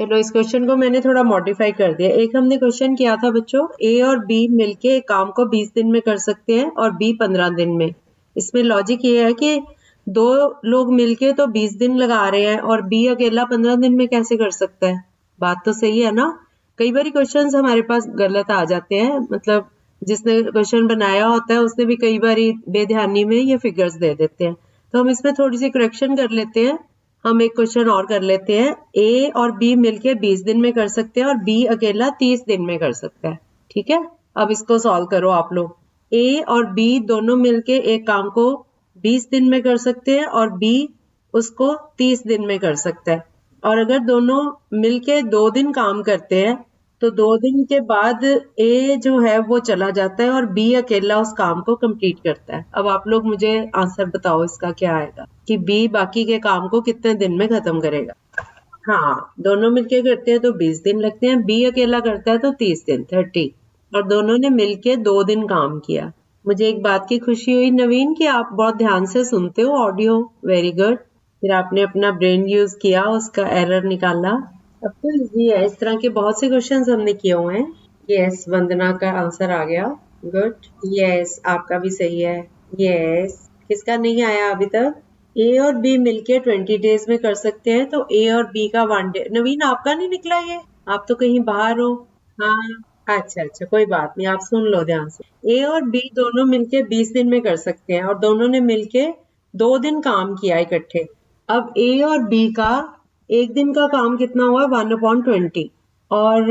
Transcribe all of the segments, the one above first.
चलो इस क्वेश्चन को मैंने थोड़ा मॉडिफाई कर दिया। एक हमने क्वेश्चन किया था बच्चों, ए और बी मिलके एक काम को 20 दिन में कर सकते हैं और बी 15 दिन में। इसमें लॉजिक ये है कि दो लोग मिलके तो 20 दिन लगा रहे हैं और बी अकेला 15 दिन में कैसे कर सकता है। बात तो सही है ना। कई बार क्वेश्चन हमारे पास गलत आ जाते हैं, मतलब जिसने क्वेश्चन बनाया होता है उसने भी कई बार बेध्यानी में ये फिगर्स दे देते हैं, तो हम इसमें थोड़ी सी करेक्शन कर लेते हैं। हम एक क्वेश्चन और कर लेते हैं। ए और बी मिलके 20 दिन में कर सकते हैं और बी अकेला 30 दिन में कर सकता है। ठीक है, अब इसको सॉल्व करो आप लोग। ए और बी दोनों मिलके एक काम को 20 दिन में कर सकते हैं और बी उसको 30 दिन में कर सकता है। और अगर दोनों मिलके 2 दिन काम करते हैं तो 2 दिन के बाद ए जो है वो चला जाता है और बी अकेला उस काम को कंप्लीट करता है। अब आप लोग मुझे आंसर बताओ इसका क्या आएगा कि बी बाकी के काम को कितने दिन में खत्म करेगा। हाँ, दोनों मिलके करते हैं तो 20 दिन लगते हैं, बी अकेला करता है तो 30 दिन 30, और दोनों ने मिलके 2 दिन काम किया। मुझे एक बात की खुशी हुई नवीन कि आप बहुत ध्यान से सुनते हो ऑडियो, वेरी गुड। फिर आपने अपना ब्रेन यूज किया, उसका एरर निकाला। अब तो इजी है, इस तरह के बहुत से क्वेश्चंस हमने किए हुए हैं। यस, वंदना का आंसर आ गया, गुड। यस, आपका भी सही है। यस, किसका नहीं आया अभी तक। ए और बी मिलके 20 डेज में कर सकते हैं तो ए और बी का 1 डे। नवीन आपका नहीं निकला ये, आप तो कहीं बाहर हो। हाँ, अच्छा अच्छा, कोई बात नहीं, आप सुन लो ध्यान से। ए और बी दोनों मिलके 20 दिन में कर सकते हैं और दोनों ने मिलके 2 दिन काम किया इकट्ठे। अब ए और बी का एक दिन का काम कितना हुआ, 1/20, और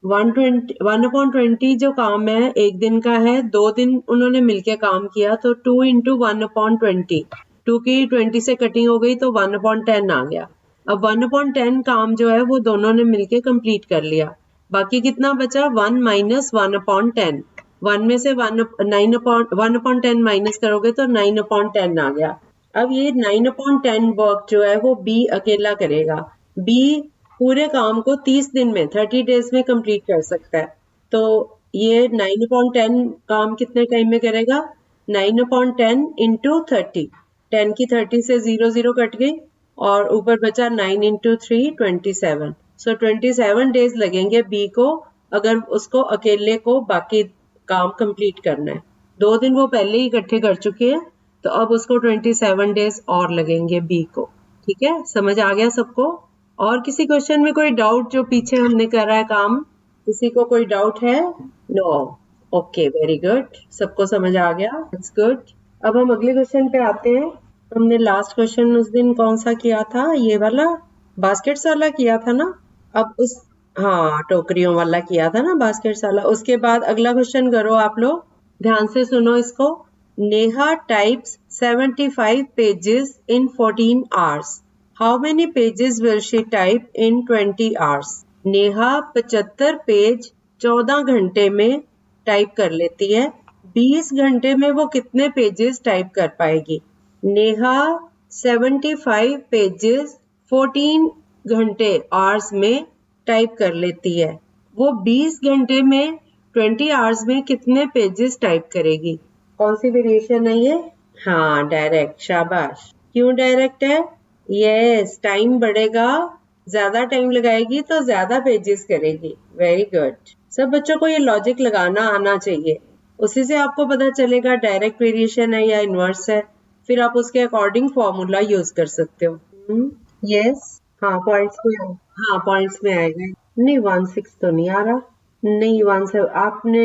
1/20 जो काम है एक दिन का है, 2 दिन उन्होंने मिलके काम किया तो 2 into 1/20, 2 की 20 से कटिंग हो गई तो 1/10 आ गया। अब 1/10 काम जो है वो दोनों ने मिलके कंप्लीट कर लिया। बाकी कितना बचा, 1 minus 1/10। 1 में से 1/10 माइनस करोगे तो 9/10 आ गया। अब ये 9/10 वर्क जो है वो बी अकेला करेगा। बी पूरे काम को 30 दिन में 30 डेज में कंप्लीट कर सकता है। तो ये 9/10 काम कितने टाइम में करेगा, 9/10 into 30। 10 की 30 से 0 0 कट गई और ऊपर बचा 9 into 3 27। सो 27 डेज लगेंगे बी को, अगर उसको अकेले को बाकी काम कंप्लीट करना है। 2 दिन वो पहले ही इकट्ठे कर चुके हैं तो अब उसको 27 डेज और लगेंगे बी को। ठीक है, समझ आ गया सबको। और किसी क्वेश्चन में कोई डाउट जो पीछे हमने करा है काम, किसी को कोई डाउट है? नो, ओके, वेरी गुड, सबको समझ आ गया, इट्स गुड। अब हम अगले क्वेश्चन पे आते हैं। हमने लास्ट क्वेश्चन उस दिन कौन सा किया था, ये वाला बास्केट्स वाला किया था ना। अब उस, हाँ, टोकरियों वाला किया था ना बास्केट्स वाला। उसके बाद अगला क्वेश्चन करो आप लोग, ध्यान से सुनो इसको। Neha types 75 pages in 14 hours. How many pages will she type in 20 hours? Neha 75 page 14 घंटे में टाइप कर लेती है। 20 घंटे में वो कितने पेजेस टाइप कर पाएगी? नेहा 75 पेजेस 14 घंटे आवर्स में टाइप कर लेती है। वो 20 घंटे में 20 आवर्स में कितने पेजेस टाइप करेगी? कौन सी वेरिएशन है ये? हाँ, डायरेक्ट, शाबाश। क्यों डायरेक्ट है? यस, टाइम बढ़ेगा, ज्यादा टाइम लगाएगी तो ज्यादा पेजेस करेगी। Very good. सब बच्चों को ये लॉजिक लगाना आना चाहिए, उसी से आपको पता चलेगा डायरेक्ट वेरिएशन है या इनवर्स है। फिर आप उसके अकॉर्डिंग फॉर्मूला यूज कर सकते हो। यस, हाँ, पॉइंट्स में, हाँ, पॉइंट्स में आएगा। नहीं, 1/6 तो नहीं आ रहा। नहीं, 1/7 आपने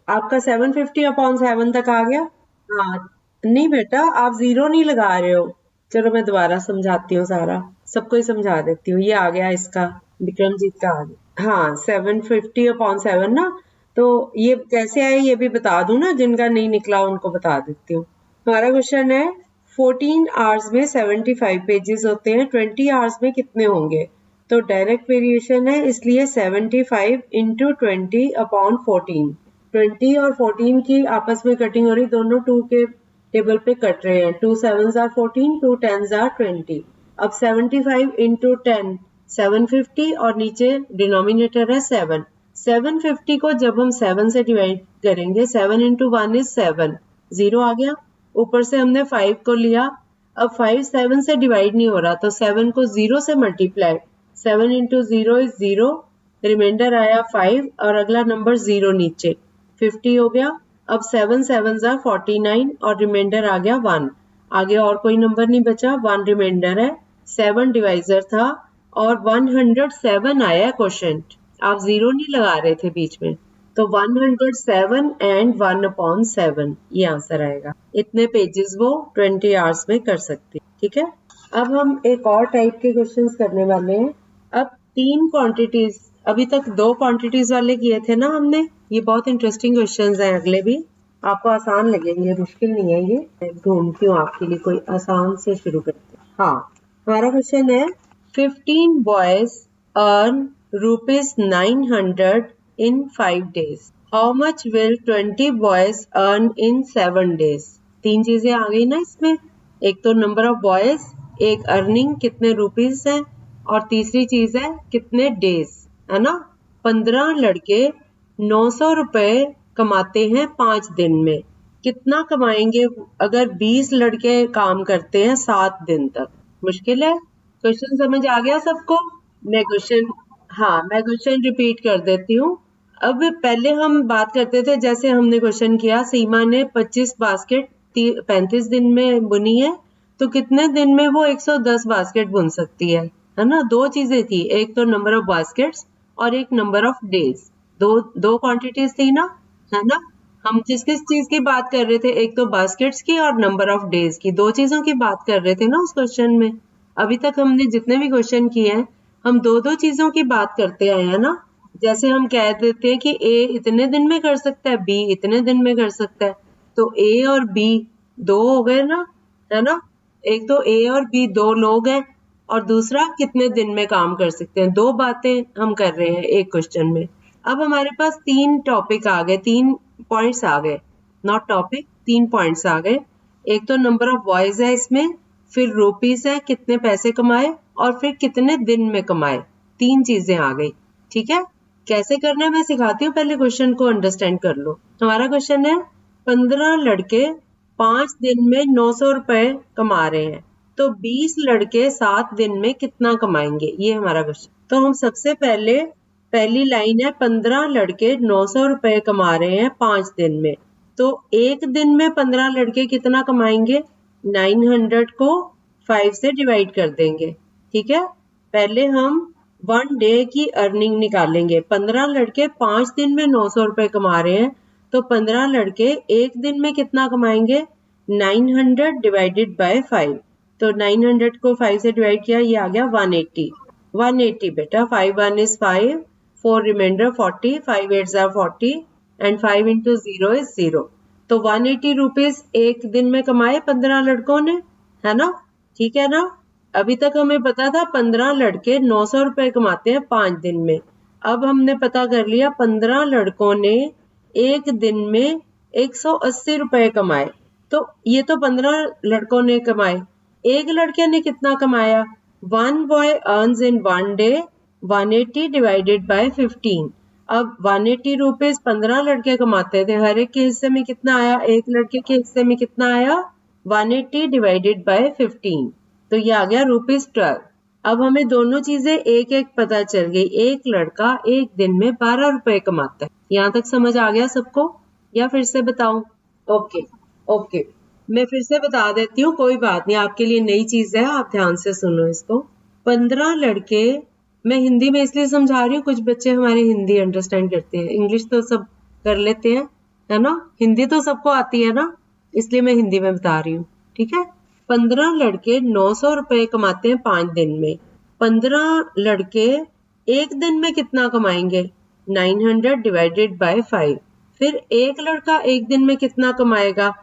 आपका 750/7 तक आ गया। हाँ, नहीं बेटा, आप 0 नहीं लगा रहे हो। चलो मैं दोबारा समझाती हूँ, सारा सबको ही समझा देती हूँ। ये आ गया इसका, विक्रमजीत का आ गया। हाँ, 750/7 ना, तो ये कैसे आए ये भी बता दूं ना, जिनका नहीं निकला उनको बता देती हूँ। हमारा क्वेश्चन है 14 आवर्स में 75 पेजेस होते हैं, 20 आवर्स में कितने होंगे? तो डायरेक्ट वेरिएशन है, इसलिए 75 into 20/14। 20 और 14 की आपस में कटिंग हो रही, दोनों 2 के टेबल पे कट रहे हैं। 2 7s are 14, 2 10s are 20। अब 75 into 10 750 और नीचे डिनोमिनेटर है 7। 750 को जब हम 7 से डिवाइड करेंगे, 7 into 1 is 7, 0 आ गया। ऊपर से हमने 5 को लिया, अब 5 7 से डिवाइड नहीं हो रहा तो 7 को 0 से मल्टीप्लाई, 7 इंटू 0 इज 0, रिमाइंडर आया 5 और अगला नंबर 0 नीचे 50 हो गया। अब 7 7 जा 49 और रिमाइंडर आ गया 1। आगे और कोई नंबर नहीं बचा, 1 रिमाइंडर है, 7 डिवाइजर था और 107 आया क्वेश्चन। आप 0 नहीं लगा रहे थे बीच में, तो 107 एंड 1/7 ये आंसर आएगा। इतने पेजेस वो 20 आवर्स में कर सकती है। ठीक है, अब हम एक और टाइप के क्वेश्चंस करने वाले हैं। अब 3 क्वांटिटीज, अभी तक 2 क्वांटिटीज वाले किए थे ना हमने। ये बहुत इंटरेस्टिंग क्वेश्चंस हैं, अगले भी आपको आसान लगेंगे, मुश्किल नहीं है ये। मैं ढूंढती हूँ आपके लिए कोई आसान से, शुरू करते हैं। हाँ, हमारा क्वेश्चन है 15 boys earn ₹900 in 5 days. How much will 20 boys earn in 7 days? 3 चीजें आ गई ना इसमें, एक तो नंबर ऑफ बॉयज, एक अर्निंग कितने रुपीस है, और तीसरी चीज है कितने डेज, है ना। 15 लड़के 900 रुपए कमाते हैं 5 दिन में। कितना कमाएंगे अगर 20 लड़के काम करते हैं 7 दिन तक? मुश्किल है। क्वेश्चन समझ आ गया सबको? मैं क्वेश्चन रिपीट कर देती हूँ। अब पहले हम बात करते थे, जैसे हमने क्वेश्चन किया, सीमा ने 25 बास्केट 35 दिन में बुनी है, तो कितने दिन में वो 110 बास्केट बुन सकती है ना। 2 चीजें थी, एक तो नंबर ऑफ बास्केट्स और एक नंबर ऑफ डेज। दो क्वांटिटीज थी ना, है ना। हम किस चीज की बात कर रहे थे, एक तो बास्केट्स की और नंबर ऑफ डेज की, 2 चीजों की बात कर रहे थे ना उस क्वेश्चन में। अभी तक हमने जितने भी क्वेश्चन किए हैं, हम 2 चीजों की बात करते आए हैं ना। जैसे हम कह देते हैं कि ए इतने दिन में कर सकता है, बी इतने दिन में कर सकता है, तो ए और बी 2 हो गए ना, है ना। एक तो ए और बी 2 लोग हैं, और दूसरा कितने दिन में काम कर सकते हैं। 2 बातें हम कर रहे हैं एक क्वेश्चन में। अब हमारे पास 3 टॉपिक आ गए, 3 पॉइंट्स आ गए, नॉट टॉपिक, 3 पॉइंट्स आ गए। एक तो नंबर ऑफ बॉयज है इसमें, फिर रुपीस है कितने पैसे कमाए, और फिर कितने दिन में कमाए। 3 चीजें आ गई। ठीक है, कैसे करना है मैं सिखाती हूँ, पहले क्वेश्चन को अंडरस्टैंड कर लो। हमारा क्वेश्चन है 15 लड़के 5 दिन में 900 रुपए कमा रहे हैं, तो 20 लड़के 7 दिन में कितना कमाएंगे, ये हमारा क्वेश्चन। तो हम सबसे पहले, पहली लाइन है 15 लड़के 900 रुपए कमा रहे हैं 5 दिन में, तो एक दिन में 15 लड़के कितना कमाएंगे। 900 को 5 से डिवाइड कर देंगे। ठीक है, पहले हम 1 डे की अर्निंग निकालेंगे। 15 लड़के 5 दिन में 900 रुपए कमा रहे हैं, तो 15 लड़के एक दिन में कितना कमाएंगे। 900 डिवाइडेड बाय 5, तो 900 को 5 से डिवाइड किया, ये आ गया 180। 180 बेटा, 5 1 is 5, 4 reminder 40, 5 8 are 40 and 5 into 0 is 0। तो 180 रुपीज एक दिन में कमाए 15 लड़कों ने, है ना। ठीक है ना। अभी तक हमें पता था 15 लड़के 900 रुपए कमाते हैं 5 दिन में। अब हमने पता कर लिया 15 लड़कों ने एक दिन में 180 रुपए कमाए, तो ये तो 15 लड़कों ने कमाए। एक लड़के ने कितना कमाया। 1 boy earns in 1 day 180 divided by 15। अब 180 रुपीज 15 लड़के कमाते थे, हर एक के हिस्से में कितना आया, एक लड़के के हिस्से में कितना आया, 180 डिवाइडेड बाय 15, तो ये आ गया ₹12। अब हमें दोनों चीजें एक एक पता चल गई। एक लड़का एक दिन में 12 रुपए कमाता है। यहाँ तक समझ आ गया सबको, या फिर से बताऊं? ओके, मैं फिर से बता देती हूँ, कोई बात नहीं, आपके लिए नई चीज है, आप ध्यान से सुनो इसको। 15 लड़के, मैं हिंदी में इसलिए समझा रही हूँ, कुछ बच्चे हमारे हिंदी अंडरस्टैंड करते हैं, इंग्लिश तो सब कर लेते हैं, है ना। हिंदी तो सबको आती है ना, इसलिए मैं हिंदी में बता रही हूँ। ठीक है, 15 लड़के 900 रुपए कमाते हैं 5 दिन में। 15 लड़के एक दिन में कितना कमाएंगे। 900 डिवाइडेड बाय 5। फिर एक लड़का एक दिन में कितना कमाएगा।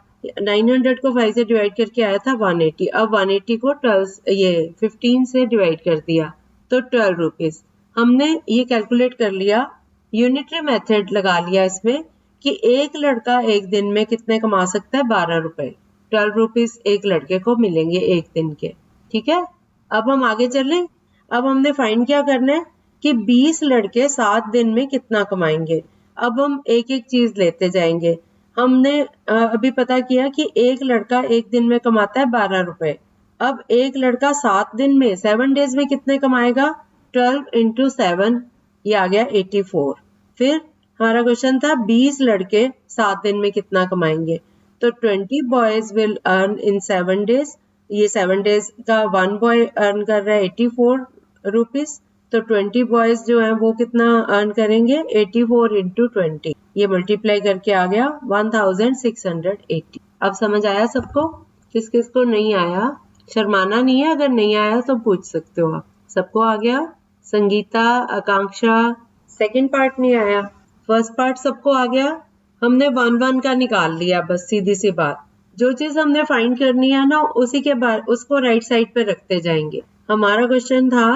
900 को 5 से डिवाइड करके आया था 180। अब 180 को 15 से डिवाइड कर दिया, तो 12 रुपीज। हमने ये कैलकुलेट कर लिया, यूनिटरी मेथड लगा लिया इसमें, कि एक लड़का एक दिन में कितने कमा सकता है, 12 रुपए। 12 रुपीज एक लड़के को मिलेंगे एक दिन के। ठीक है, अब हम आगे चलें। अब हमने फाइंड क्या करना है कि 20 लड़के 7 दिन में कितना कमाएंगे। अब हम एक एक चीज लेते जाएंगे। हमने अभी पता किया कि एक लड़का एक दिन में कमाता है 12 रुपए। अब एक लड़का 7 दिन में 7 डेज में कितने कमाएगा, 12 इंटू 7 ये आ गया 84। फिर हमारा क्वेश्चन था 20 लड़के 7 दिन में कितना कमाएंगे, तो 20 boys will earn in 7 days. ये 7 डेज का 1 बॉय अर्न कर रहा है 84 रुपीज, तो 20 बॉयज जो है वो कितना अर्न करेंगे 84 इंटू 20, ये मल्टीप्लाई करके आ गया 1680। अब समझ आया सबको? किस किस को नहीं आया शर्माना नहीं है, अगर नहीं आया तो पूछ सकते हो आप। सबको आ गया? संगीता, आकांक्षा, सेकंड पार्ट नहीं आया, फर्स्ट पार्ट सबको आ गया। हमने 1-1 का निकाल लिया, बस सीधी सी बात। जो चीज हमने फाइंड करनी है ना उसी के बाद उसको राइट साइड पे रखते जाएंगे। हमारा क्वेश्चन था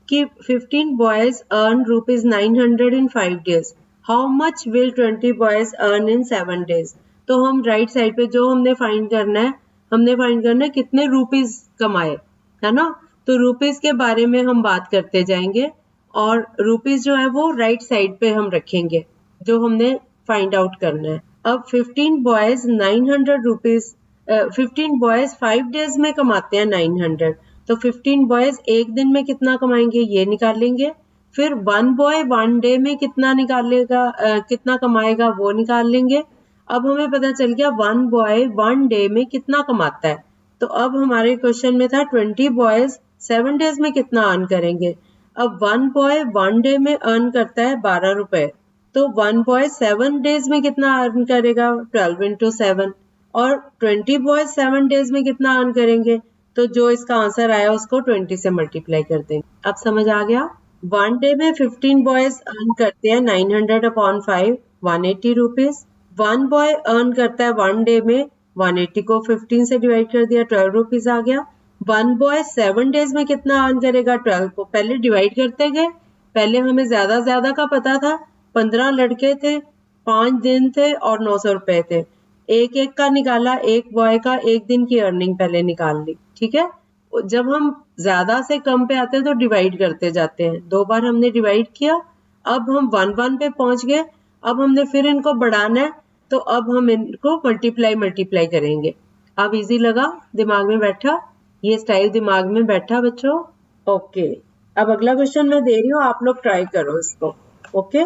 कि 15 boys earn ₹900 in 5 days, how much will 20 boys earn in 7 days. तो हम राइट साइड पे जो हमने फाइंड करना है, हमने फाइंड करना है कितने रुपीज कमाए, है ना। तो रुपीज के बारे में हम बात करते जाएंगे और रुपीज जो है वो राइट साइड पे हम रखेंगे जो हमने फाइंड आउट करना है। अब 15 बॉयज 900 रुपीज, 15 बॉयज 5 डेज में कमाते हैं 900, तो 15 बॉयज एक दिन में कितना कमाएंगे ये निकालेंगे। फिर 1 बॉय 1 डे में कितना निकालेगा, कितना कमाएगा वो निकाल लेंगे। अब हमें पता चल गया 1 बॉय 1 डे में कितना कमाता है। तो अब हमारे क्वेश्चन में था 20 बॉयज 7 डेज में कितना अर्न करेंगे। अब 1 बॉय 1 डे में अर्न करता है 12 रुपए, तो 1 बॉय 7 डेज में कितना अर्न करेगा 12 इंटू 7, और 20 बॉय 7 डेज में कितना अर्न करेंगे, तो जो इसका आंसर आया उसको 20 से मल्टीप्लाई कर देंगे। अब समझ आ गया? 1 डे में 15 बॉयज अर्न करते हैं 900 अपॉन 5 180 रुपीज। 1 बॉय अर्न करता है 1 डे में 180 को 15 से डिवाइड कर दिया 12 रुपीज आ गया। 1 बॉय 7 डेज में कितना अर्न करेगा 12 को पहले डिवाइड करते गए। पहले हमें ज्यादा का पता था, 15 लड़के थे, 5 दिन थे और 900 रुपए थे। एक एक का निकाला, एक बॉय का एक दिन की अर्निंग पहले निकाल ली, ठीक है। जब हम ज्यादा से कम पे आते हैं तो डिवाइड करते जाते हैं। 2 बार हमने डिवाइड किया, अब हम 1-1 पे पहुंच गए। अब हमने फिर इनको बढ़ाना है, तो अब हम इनको मल्टीप्लाई करेंगे। अब इजी लगा, दिमाग में बैठा, ये स्टाइल दिमाग में बैठा बच्चों? ओके। अब अगला क्वेश्चन मैं दे रही हूँ, आप लोग ट्राई करो इसको। ओके,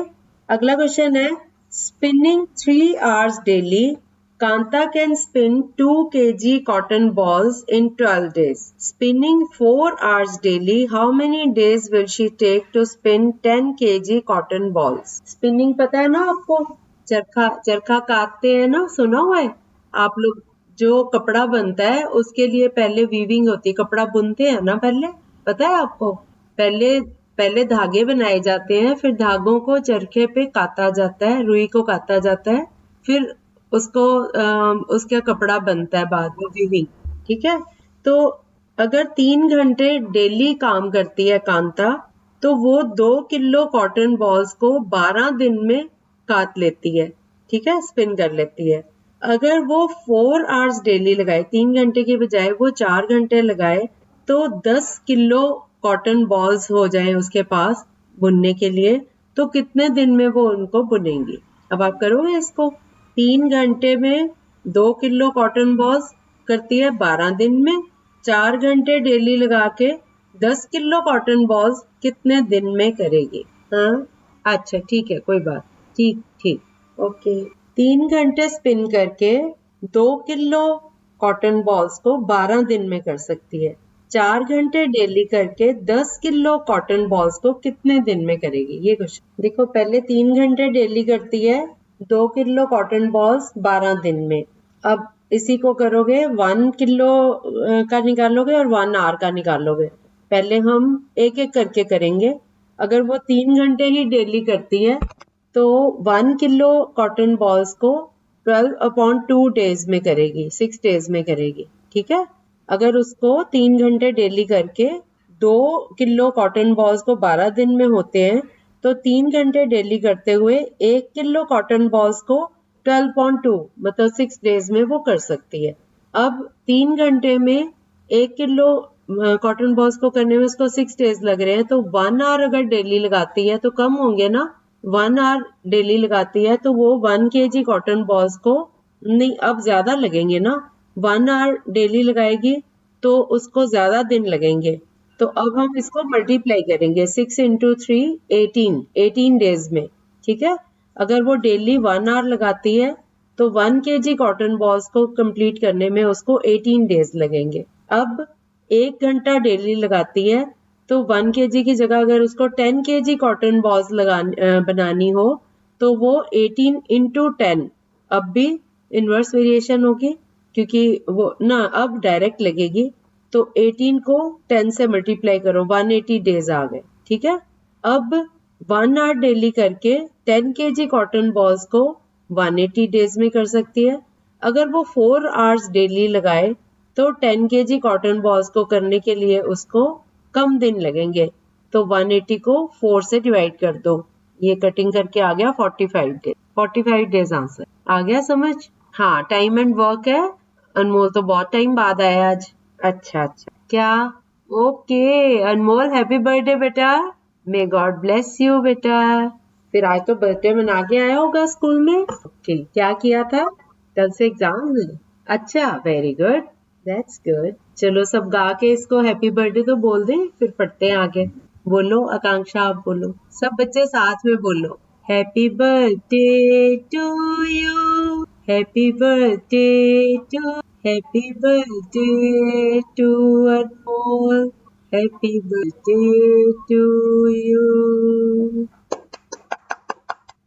अगला क्वेश्चन है spinning 3 hours daily, Kanta can spin 2 kg cotton balls in 12 days. Spinning 4 hours daily, how many days will she take to spin 10 kg cotton balls? Spinning पता है ना आपको? चरखा काटते हैं ना, सुना हुआ है आप लोग? जो कपड़ा बनता है उसके लिए पहले वीविंग होती है, कपड़ा बुनते हैं ना पहले, पता है आपको? पहले धागे बनाए जाते हैं, फिर धागों को चरखे पे काता जाता है, रुई को काता जाता है, फिर उसको उसका कपड़ा बनता है बाद में वीविंग, ठीक है। तो अगर 3 घंटे डेली काम करती है कांता, तो वो 2 किलो कॉटन बॉल्स को 12 दिन में काट लेती है, ठीक है, स्पिन कर लेती है। अगर वो 4 hours डेली लगाए, 3 घंटे के बजाय वो 4 घंटे लगाए, तो 10 किलो कॉटन बॉल्स हो जाए उसके पास बुनने के लिए, तो कितने दिन में वो उनको बुनेंगी? अब आप करोगे इसको। 3 घंटे में 2 किलो कॉटन बॉल्स करती है 12 दिन में, 4 घंटे डेली लगा के 10 किलो कॉटन बॉल्स कितने दिन में करेगी? हाँ, अच्छा ठीक है, कोई बात, ठीक, ओके। 3 घंटे स्पिन करके 2 किलो कॉटन बॉल्स को 12 दिन में कर सकती है। 4 घंटे डेली करके 10 किलो कॉटन बॉल्स को कितने दिन में करेगी? ये क्वेश्चन देखो। पहले 3 घंटे डेली करती है, 2 किलो कॉटन बॉल्स 12 दिन में। अब इसी को करोगे 1 किलो का निकालोगे और 1 hour का निकालोगे। पहले हम एक एक करके करेंगे। अगर वो 3 घंटे ही डेली करती है तो 1 किलो कॉटन बॉल्स को 12/2 डेज में करेगी, 6 डेज में करेगी, ठीक है। अगर उसको 3 घंटे डेली करके 2 किलो कॉटन बॉल्स को 12 दिन में होते हैं, तो 3 घंटे डेली करते हुए 1 किलो कॉटन बॉल्स को 12/2 मतलब 6 डेज में वो कर सकती है। अब 3 घंटे में 1 किलो कॉटन बॉल्स को करने में उसको 6 डेज लग रहे हैं, तो 1 hour अगर डेली लगाती है तो कम होंगे ना। 1 hour डेली लगाती है तो वो 1 kg कॉटन बॉल्स को, नहीं अब ज्यादा लगेंगे ना, 1 hour डेली लगाएगी तो उसको ज्यादा दिन लगेंगे, तो अब हम इसको मल्टीप्लाई करेंगे 6 इंटू 3 18 डेज में, ठीक है। अगर वो डेली 1 आवर लगाती है तो 1 kg कॉटन बॉल्स को कंप्लीट करने में उसको 18 डेज लगेंगे। अब 1 घंटा डेली लगाती है तो 1 kg की जगह अगर उसको 10 kg कॉटन बॉल्स बनानी हो तो वो 18 इंटू 10, अब भी इनवर्स वेरिएशन होगी क्योंकि वो ना अब डायरेक्ट लगेगी, तो 18 को 10 से मल्टीप्लाई करो, 180 डेज आ गए, ठीक है। अब 1 आवर डेली करके 10 kg कॉटन बॉल्स को 180 डेज में कर सकती है। अगर वो 4 आवर्स डेली लगाए तो 10 kg कॉटन बॉल्स को करने के लिए उसको कम दिन लगेंगे, तो 180 को 4 से डिवाइड कर दो, ये कटिंग करके आ गया 45 डेज। 45 डेज आंसर आ गया समझ। हाँ, टाइम एंड वर्क है। अनमोल तो बहुत टाइम बाद आया आज। अच्छा अच्छा, क्या? ओके अनमोल, हैप्पी बर्थडे बेटा, मे गॉड ब्लेस यू बेटा। फिर आज तो बर्थडे मना के आया होगा स्कूल में। ओके, क्या किया था? कल से एग्जाम है। अच्छा, वेरी गुड, दैट्स गुड। चलो सब गा के इसको हैप्पी बर्थडे तो बोल दें, फिर पढ़ते हैं आगे। बोलो आकांक्षा, आप बोलो, सब बच्चे साथ में बोलो। Happy birthday to you, happy birthday to, happy birthday to Anmol, happy birthday to you.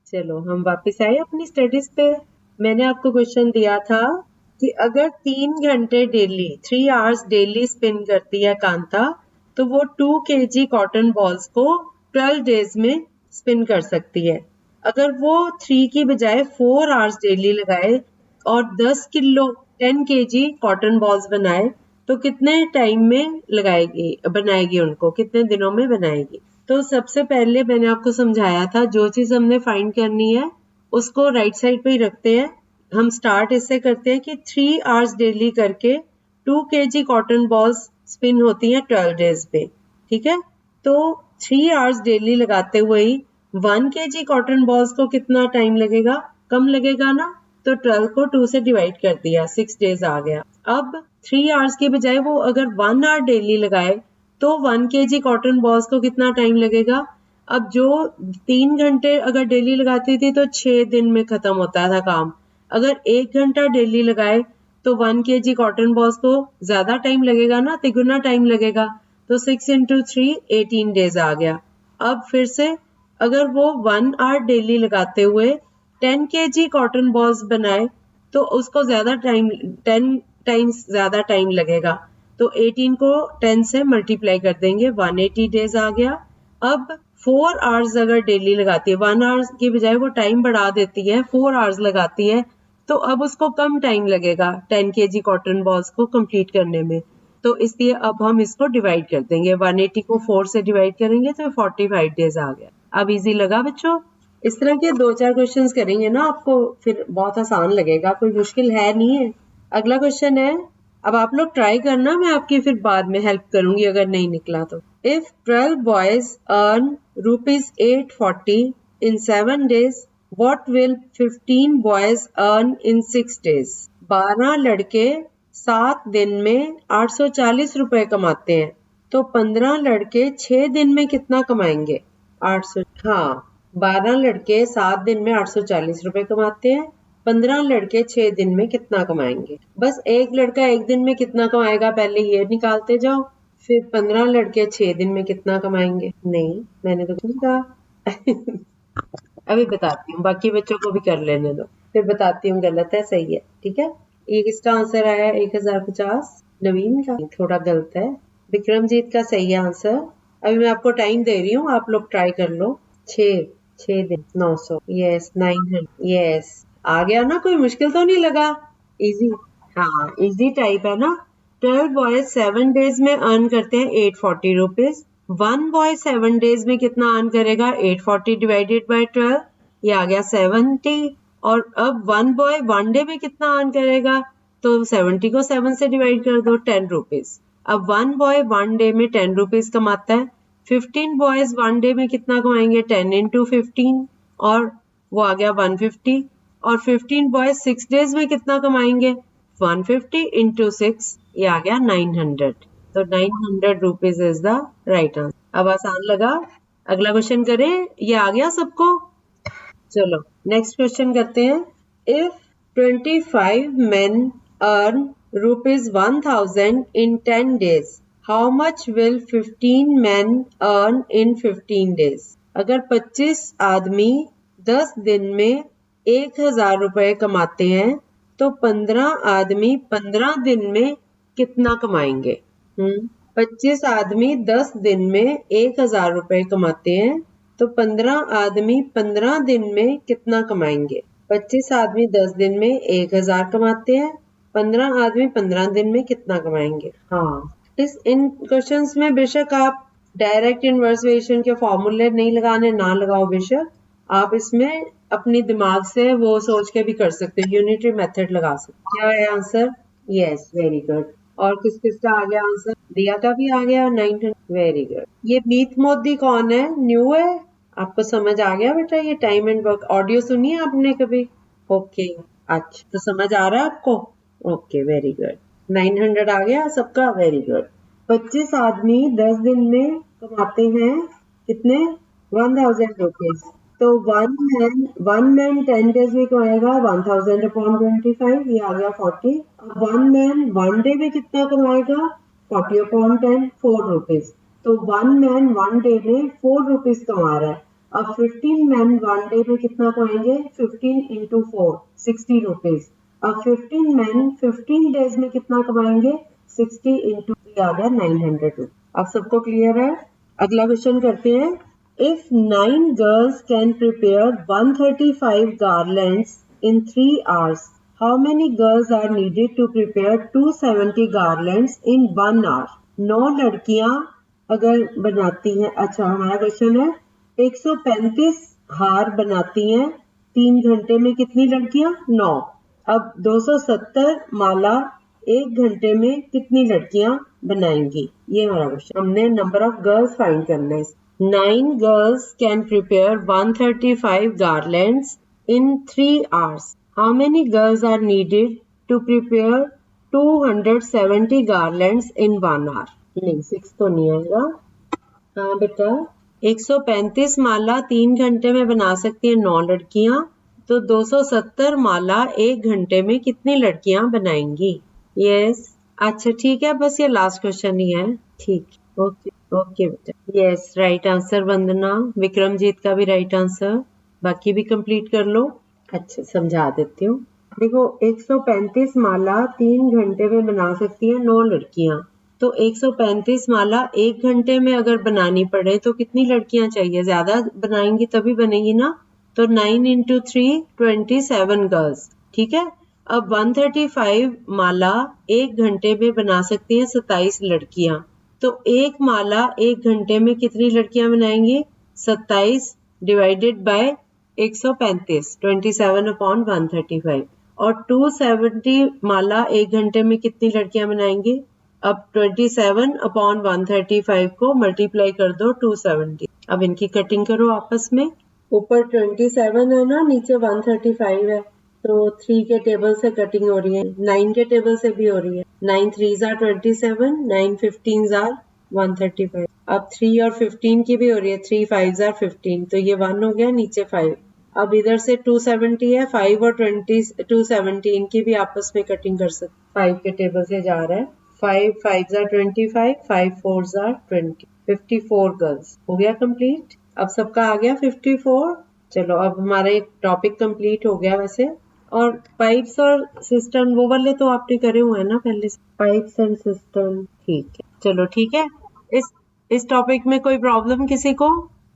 चलो हम वापस आए अपनी स्टडीज पे। मैंने आपको क्वेश्चन दिया था कि अगर 3 घंटे डेली 3 आवर्स डेली स्पिन करती है कांता तो वो 2 kg कॉटन बॉल्स को 12 डेज में स्पिन कर सकती है। अगर वो 3 की बजाय 4 आवर्स डेली लगाए और 10 किलो 10 kg कॉटन बॉल्स बनाए तो कितने टाइम में बनाएगी उनको, कितने दिनों में बनाएगी? तो सबसे पहले मैंने आपको समझाया था जो चीज हमने फाइंड करनी है उसको राइट साइड पे ही रखते हैं। हम स्टार्ट इससे करते हैं कि 3 आवर्स डेली करके 2 kg कॉटन बॉल्स स्पिन होती हैं 12 डेज पे, ठीक है। तो 3 आवर्स डेली लगाते हुए ही 1 kg कॉटन बॉल्स को कितना टाइम लगेगा? कम लगेगा ना, तो 12 को 2 से डिवाइड कर दिया, 6 डेज आ गया। अब 3 आवर्स की बजाय वो अगर 1 आवर डेली लगाए तो 1 kg कॉटन बॉल्स को कितना टाइम लगेगा? अब जो 3 घंटे अगर डेली लगाती थी तो 6 दिन में खत्म होता था काम। अगर 1 घंटा डेली लगाए तो 1 kg कॉटन बॉल्स को ज्यादा टाइम लगेगा ना, तिगुना टाइम लगेगा, तो 6 इंटू 3 18 डेज आ गया। अब फिर से अगर वो 1 आवर डेली लगाते हुए 10 kg कॉटन बॉल्स बनाए तो उसको 10 टाइम्स ज्यादा टाइम लगेगा, तो 18 को 10 से मल्टीप्लाई कर देंगे, 180 डेज आ गया। अब 4 आवर्स अगर डेली लगाती है, 1 आवर्स की बजाय वो टाइम बढ़ा देती है, 4 आवर्स लगाती है, तो अब उसको कम टाइम लगेगा 10 kg कॉटन बॉल्स को कंप्लीट करने में, तो इसलिए अब हम इसको डिवाइड कर देंगे, 180 को 4 से डिवाइड करेंगे तो 45 डेज आ गया। अब इजी लगा बच्चों? इस तरह के 2-4 क्वेश्चंस करेंगे ना, आपको फिर बहुत आसान लगेगा, कोई मुश्किल है नहीं है। अगला क्वेश्चन है, अब आप लोग ट्राई करना, मैं आपकी फिर बाद में हेल्प करूंगी अगर नहीं निकला तो। If 12 boys earn ₹840 in 7 days, what will 15 boys earn in 6 days? 12 लड़के 7 दिन में 840 रुपए कमाते हैं, तो 15 लड़के 6 दिन में कितना कमाएंगे? 800, हाँ, 12 लड़के 7 दिन में 840 रुपए कमाते हैं, 15 लड़के 6 दिन में कितना कमाएंगे? बस एक लड़का एक दिन में कितना कमाएगा पहले ये निकालते जाओ, फिर 15 लड़के 6 दिन में कितना कमाएंगे। नहीं, मैंने तो कुछ कहा। अभी बताती हूँ, बाकी बच्चों को भी कर लेने दो, फिर बताती हूँ गलत है सही है, ठीक है। ये किसका आंसर आया? 1050 नवीन का, थोड़ा गलत है। विक्रमजीत का सही है आंसर। अभी मैं आपको टाइम दे रही हूँ, आप लोग ट्राई कर लो। 6 दिन 900, यस 900, यस आ गया ना, कोई मुश्किल तो नहीं लगा? इजी, हाँ इजी टाइप है ना। 12 बॉयज 7 डेज में अर्न करते हैं 840 रुपीज। 1 बॉय 7 डेज में कितना अर्न करेगा? 840 डिवाइडेड बाय 12, ये आ गया 70। और अब 1 बॉय 1 डे में कितना अर्न करेगा? तो 70 को 7 से डिवाइड कर दो, 10 रुपीज। अब 1 बॉय 1 डे में 10 रुपीज कमाता है, 15 बॉयज 1 डे में कितना कमाएंगे? 10 इंटू 15, और वो आ गया 150। और 15 बॉयज 6 डेज में कितना कमाएंगे? 150 इंटू 6, ये आ गया 900। तो 900 rupees is the right answer. अब आसान लगा। अगला क्वेश्चन करें, ये आ गया सबको? चलो नेक्स्ट क्वेश्चन करते हैं। If 25 men earn rupees 1000 in 10 days, how much will 15 men earn in 15 days? अगर 25 आदमी 10 दिन में 1000 रुपए कमाते हैं तो 15 आदमी 15 दिन में कितना कमाएंगे? 25 आदमी 10 दिन में 1000 रुपए कमाते हैं तो 15 आदमी 15 दिन में कितना कमाएंगे? 25 आदमी 10 दिन में 1000 कमाते हैं, 15 आदमी 15 दिन में कितना कमाएंगे? हाँ, इन क्वेश्चंस में बेशक आप डायरेक्ट इनवर्स वेरिएशन के फॉर्मूले नहीं लगाने, ना लगाओ बेशक, आप इसमें अपनी दिमाग से वो सोच के भी कर सकते हो, यूनिटरी मेथड लगा सकते। क्या है आंसर? Yes, very good. और किस किसका आ गया आंसर? दिया का भी आ गया 900। Very good. ये मीत मोदी कौन है? न्यू है? आपको समझ आ गया बेटा? ये टाइम एंड वर्क ऑडियो सुनी है आपने कभी? ओके, अच्छा, तो समझ आ रहा है आपको? Okay, very good. 900 आ गया सबका? Very good. 25 आदमी 10 दिन में कमाते हैं कितने? 1000 रुपीज। तो वन मैन 10 डेज में कमाएगा 1000 अपॉन 25, ये आ गया 40। वन मैन 1 डे में कितना कमाएगा? 40 अपॉन 10, 4 रुपीज। तो 1 मैन 1 डे में 4 रुपीज कमा रहा है। अब 15 मैन 1 डे में कितना कमाएंगे? 15 इंटू 4, 60 रुपीज। अब 15 मैन 15 डेज में कितना कमाएंगे? 60 इंटू आ गया 900। अब सबको क्लियर है? अगला क्वेश्चन करते हैं। If 9 girls can prepare 135 garlands in 3 hours, how many girls are needed to prepare 270 garlands in 1 hour? 9 लड़कियां अगर बनाती हैं, अच्छा हमारा क्वेश्चन है 135 हार बनाती हैं 3 घंटे में, कितनी लड़कियां? 9। अब 270 माला 1 घंटे में कितनी लड़कियां बनाएंगी? ये हमारा क्वेश्चन। हमने नंबर ऑफ गर्ल्स फाइंड करना है। 9 girls can prepare 135 garlands in 3 hours. How many girls are needed to prepare 270 garlands in 1 hour? नहीं, 6 तो नहीं आएगा। हाँ बेटा, 135 माला 3 घंटे में बना सकती हैं 9 लड़कियां, तो 270 माला 1 घंटे में कितनी लड़कियां बनाएंगी? यस, अच्छा ठीक है, बस ये लास्ट क्वेश्चन ही है। ठीक, ओके ओके बेटा। यस, राइट आंसर वंदना। विक्रमजीत का भी राइट आंसर। बाकी भी कंप्लीट कर लो। अच्छा, समझा देती हूँ। देखो, 135 माला 3 घंटे में बना सकती हैं 9 लड़कियां, तो 135 माला 1 घंटे में अगर बनानी पड़े तो कितनी लड़कियां चाहिए? ज्यादा बनाएंगी तभी बनेगी ना। तो 9 इंटू 3 27 गर्ल्स। ठीक है। अब 135 माला 1 घंटे में बना सकती हैं 27 लड़कियां, तो एक माला 1 घंटे में कितनी लड़कियां बनाएंगी? 27 डिवाइडेड बाय 135, 27 अपॉन 135। और 270 माला 1 घंटे में कितनी लड़कियां बनाएंगी? अब 27 अपॉन 135 को मल्टीप्लाई कर दो 270। अब इनकी कटिंग करो आपस में। ऊपर 27 है ना, नीचे 135 है, तो 3 के टेबल से कटिंग हो रही है, 9 के टेबल से भी हो रही है। 9 3s are 27, 9 15s are 135। अब 3 और 15 की भी हो रही है, 3 5s are 15, तो ये 1 हो गया, नीचे 5। अब इधर से 270 है, 5 और 217 इनकी भी आपस में कटिंग कर सकते, 5 के टेबल से जा रहा है। 5 5s are 25, 5 4s are 20, 54 girls. हो गया कंप्लीट। अब सबका आ गया 54। चलो, अब हमारा एक टॉपिक कंप्लीट हो गया वैसे। और पाइप्स और सिस्टम वो वाले तो आपने करे हुए हैं ना पहले से, पाइप्स एंड सिस्टम। ठीक है, चलो ठीक है। इस टॉपिक में कोई प्रॉब्लम किसी को?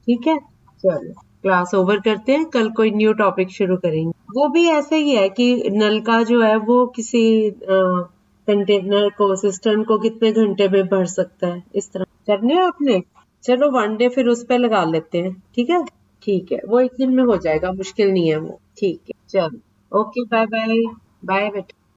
ठीक है, चलो क्लास ओवर करते हैं, कल कोई न्यू टॉपिक शुरू करेंगे। वो भी ऐसे ही है कि नल का जो है वो किसी कंटेनर को, सिस्टम को कितने घंटे में भर सकता है, इस तरह करने हैं आपने। चलो 1 डे फिर उस पर लगा लेते हैं। ठीक है, ठीक है, वो 1 दिन में हो जाएगा, मुश्किल नहीं है वो। ठीक है, चलो ओके, बाय बाय। बाय बेटा।